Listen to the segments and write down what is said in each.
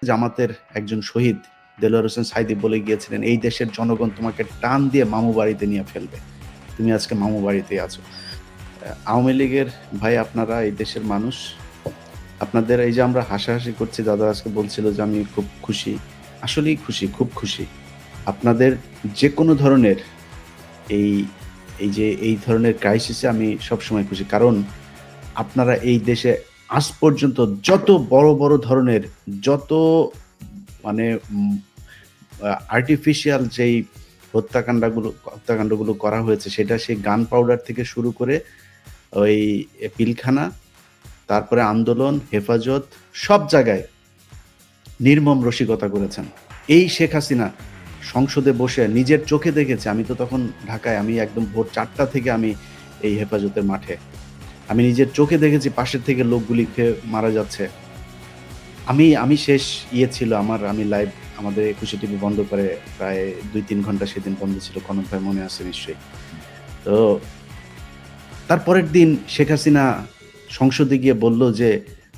জামাতের একজন শহীদ দেলোয়ার হোসেন সাঈদী বলে গিয়েছিলেন, এই দেশের জনগণ তোমাকে টান দিয়ে মামু বাড়িতে নিয়ে ফেলবে, তুমি আজকে মামু বাড়িতেই আছো। আওয়ামী লীগের ভাই, আপনারা এই দেশের মানুষ, আপনাদের এই যে আমরা হাসাহাসি করছি, দাদা আজকে বলছিল যে আমি খুব খুশি, আসলেই খুশি, খুব খুশি। আপনাদের যে কোনো ধরনের এই এই ধরনের ক্রাইসিসে আমি সবসময় খুশি, কারণ আপনারা এই দেশে আজ পর্যন্ত যত বড় বড় ধরনের, যত মানে আর্টিফিশিয়াল যেই হত্যাকাণ্ডগুলো করা হয়েছে, সেটা সেই গান পাউডার থেকে শুরু করে ওই পিলখানা, তারপরে আন্দোলন, হেফাজত, সব জায়গায় নির্মম রসিকতা করেছেন। এই শেখ হাসিনা সংসদে বসে নিজের চোখে দেখেছে, আমি তো তখন ঢাকায়, আমি একদম ভোর 4টা থেকে আমি এই হেফাজতের মাঠে, আমি নিজের চোখে দেখেছি পাশের থেকে লোকগুলি খেয়ে মারা যাচ্ছে। আমি শেষ ছিল আমার, আমি লাইভ আমাদের 21 টিভি বন্ধ করে প্রায় 2-3 ঘন্টা সেদিন বন্ধ ছিল, কনক ভাই মনে আছে নিশ্চয়ই। তো তারপরের দিন শেখ হাসিনা সংসদে গিয়ে বলল যে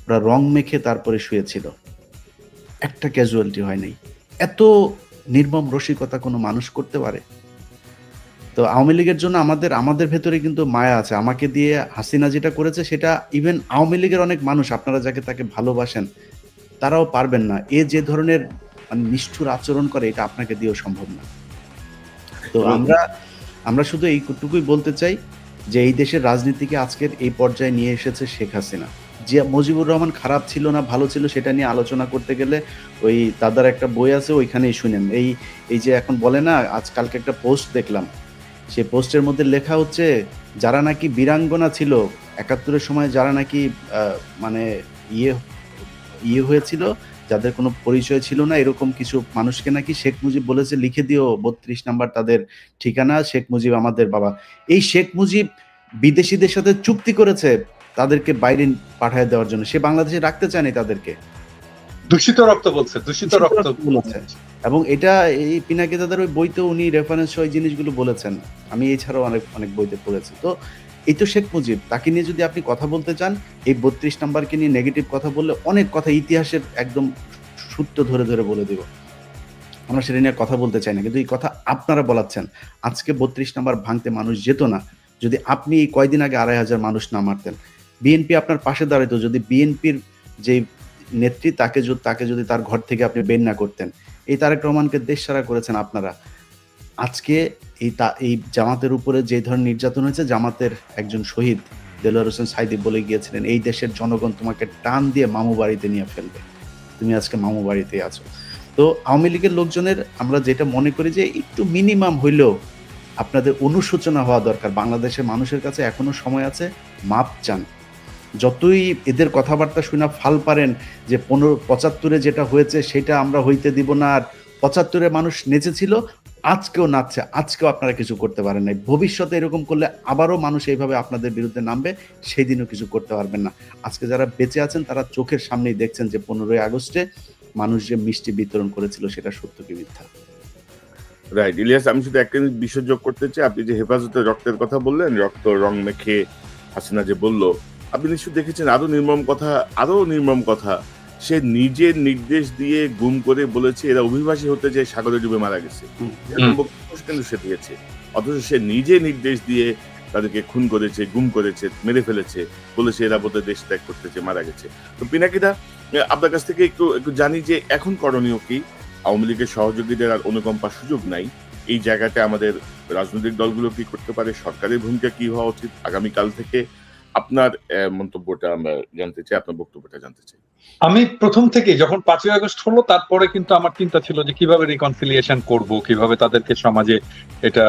ওরা রং মেখে তারপরে শুয়েছিল, একটা ক্যাজুয়ালিটি হয় নাই। এত নির্মম রসিকতা কোনো মানুষ করতে পারে? তো আওয়ামী লীগের জন্য আমাদের ভেতরে কিন্তু মায়া আছে। আমাকে দিয়ে হাসিনা যেটা করেছে, সেটা ইভেন আওয়ামী লীগের অনেক মানুষ, আপনারা যাকে তাকে ভালোবাসেন, তারাও পারবেন না। এ যে ধরনের মানে নিষ্ঠুর আচরণ করে, এটা আপনাকে দিয়েও সম্ভব না। তো আমরা শুধু এইটুকুই বলতে চাই যে এই দেশের রাজনীতিকে আজকের এই পর্যায়ে নিয়ে এসেছে শেখ হাসিনা। যে মুজিবুর রহমান খারাপ ছিল না ভালো ছিল, সেটা নিয়ে আলোচনা করতে গেলে ওই দাদার একটা বই আছে, ওইখানেই শুনেন। এই যে এখন বলে না, আজকালকে একটা পোস্ট দেখলাম, সেই পোস্টের মধ্যে লেখা হচ্ছে যারা নাকি বীরাঙ্গনা ছিল 71-এর সময়, যারা নাকি মানে ইয়ে হয়েছিল, যাদের কোনো পরিচয় ছিল না, এরকম কিছু মানুষকে নাকি শেখ মুজিব বলেছে লিখে দিও 32 নাম্বার তাদের ঠিকানা, শেখ মুজিব আমাদের বাবা। এই শেখ মুজিব বিদেশিদের সাথে চুক্তি করেছে তাদেরকে বাইরে পাঠিয়ে দেওয়ার জন্য, সে বাংলাদেশে রাখতে চায়নি তাদেরকে। দূষিত রক্ত বলছে, দূষিত রক্ত বলেছে। এবং এটা এই পিনাকি দাদার ওই বইতেও উনি রেফারেন্স সহ এই জিনিসগুলো বলেছেন। আমি এছাড়াও অনেক বইতে পড়েছি। তো এই তো শেখ মুজিব, তাকে নিয়ে যদি আপনি কথা বলতে চান, এই 32 নাম্বারকে নিয়ে নেগেটিভ কথা বললে অনেক কথা ইতিহাসের একদম সূত্র ধরে ধরে বলে দিব। আমরা সেটা নিয়ে কথা বলতে চাই না, কিন্তু এই কথা আপনারা বলাচ্ছেন। আজকে 32 নাম্বার ভাঙতে মানুষ যেত না যদি আপনি কয়দিন আগে 2,500 মানুষ না মারতেন। বিএনপি আপনার পাশে দাঁড়াইতো যদি বিএনপির যে নেত্রী, তাকে যদি তার ঘর থেকে আপনি বের না করতেন। এই তারেক রহমানকে দেশছাড়া করেছেন আপনারা। আজকে এই জামাতের উপরে যে ধরনের নির্যাতন হয়েছে, জামাতের একজন শহীদ দেলোয়ার হোসেন সাঈদী বলে গিয়েছিলেন, এই দেশের জনগণ তোমাকে টান দিয়ে মামু বাড়িতে নিয়ে ফেলবে, তুমি আজকে মামু বাড়িতেই আছো। তো আওয়ামী লীগের লোকজনের আমরা যেটা মনে করি যে একটু মিনিমাম হইলেও আপনাদের অনুশোচনা হওয়া দরকার। বাংলাদেশের মানুষের কাছে এখনো সময় আছে, মাপ চান। যতই এদের কথাবার্তা শুনে ফাল পারেন যে 75-এ যেটা হয়েছে সেটা আমরা হইতে দিব না, আর 75-এ মানুষ নেচেছিল, আজকেও নাচছে, আজকেও আপনারা কিছু করতে পারেন নাই। ভবিষ্যতে এরকম করলে আবারও মানুষ এইভাবে আপনাদের বিরুদ্ধে নামবে, সেই দিনও কিছু করতে পারবেন না। আজকে যারা বেঁচে আছেন তারা চোখের সামনেই দেখছেন যে 15ই আগস্টে মানুষ যে মিষ্টি বিতরণ করেছিল সেটা সত্য কি মিথ্যা। রাইট ইলিয়াস, আমি শুধু একটা বিষয় যোগ করতে চাই। আপনি যে হেফাজতের রক্তের কথা বললেন, রক্ত রং মেখে হাসিনা যে বলল, আপনি নিশ্চয়ই দেখেছেন আরো নির্মম কথা। সে নিজের নির্দেশ দিয়ে গুম করে বলেছে এরা অভিবাসী হতে যে সাগরে ডুবে মারা গেছে, কিন্তু সে দিয়েছে। অথচ সে নিজে নির্দেশ দিয়ে তাদেরকে খুন করেছে, গুম করেছে, মেরে ফেলেছে, বলেছে এরা বোধহয় দেশ ত্যাগ করতেছে, মারা গেছে। তো পিনাকিদা, আপনার কাছ থেকে একটু জানি যে এখন করণীয় কি? আওয়ামী লীগের সহযোগীদের আর অনুকম্পার সুযোগ নাই। এই জায়গাটা আমাদের রাজনৈতিক দলগুলো কি করতে পারে? সরকারের ভূমিকা কি হওয়া উচিত আগামীকাল থেকে? আপনার মন্তব্যটা আমরা জানতে চাই, আপনার বক্তব্যটা জানতে চাই। আমি প্রথম থেকে যখন 5ই আগস্ট হলো, তারপরে কিন্তু আমার চিন্তা ছিল যে কিভাবে রিকনসিলিয়েশন করব, কিভাবে তাদেরকে সমাজে এটা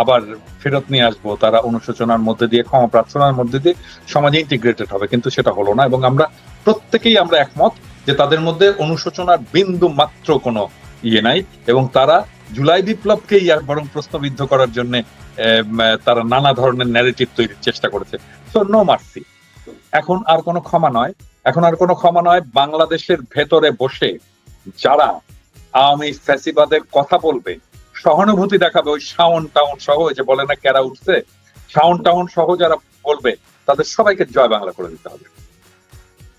আবার ফেরত নিয়ে আসবো, তারা অনুশোচনার মধ্যে দিয়ে, ক্ষমা প্রার্থনার মধ্যে দিয়ে সমাজে ইন্টিগ্রেটেড হবে। কিন্তু সেটা হলো না, এবং আমরা প্রত্যেকেই একমত যে তাদের মধ্যে অনুশোচনার বিন্দু মাত্র কোনো ইয়ে নাই, এবং তারা জুলাই বিপ্লবকেই আর বরং প্রশ্নবিদ্ধ করার জন্য তারা নানা ধরনের ন্যারেটিভ তৈরির চেষ্টা করেছে। So no mercy. এখন আর কোনো ক্ষমা নয়। বাংলাদেশের ভেতরে বসে যারা আওয়ামী ফ্যাসিবাদের কথা বলবে, সহানুভূতি দেখাবে, ওই শাওন টাউন সহ, যে বলে না ক্যারা উঠছে, শাওন টাউন সহ যারা বলবে, তাদের সবাইকে জয় বাংলা করে দিতে হবে।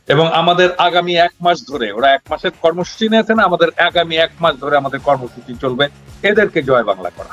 এবং আমাদের আগামী 1 মাস ধরে, ওরা 1 মাসের কর্মসূচি নিয়েছে না, আমাদের আগামী 1 মাস ধরে আমাদের কর্মসূচি চলবে এদেরকে জয় বাংলা করা।